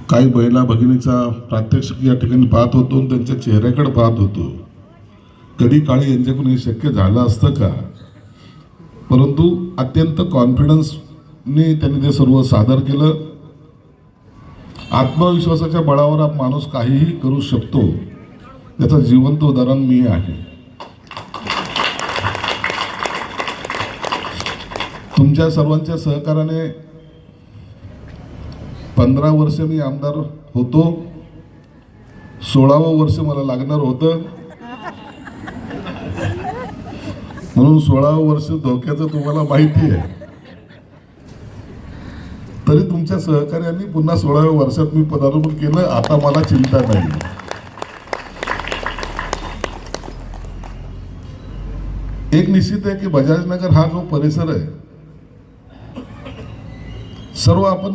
काही महिला भगिनीचा प्रात्यक्षिक या ठिकाणी पाहत होतो आणि त्यांच्या चेहऱ्याकडे पाहत होतो. कधी काळी यांच्याकडून हे शक्य झालं असतं का? परंतु अत्यंत कॉन्फिडन्सने त्यांनी ते सर्व सादर केलं. आत्मविश्वासाच्या बळावर माणूस काहीही करू शकतो याचं जिवंत उदाहरण मी आहे. तुमच्या सर्वांच्या सहकार्याने 15 वर्ष मी आमदार होतो. 16वं वर्ष मला लागणार होतं, म्हणून 16वं वर्ष धोक्याचं तुम्हाला माहिती आहे. तरी तुमच्या सहकार्याने पुन्हा 16व्या वर्षात मी पदार्पण केलं. आता मला चिंता नाही. एक निश्चित आहे की बजाजनगर हा जो परिसर आहे, सर्व आपण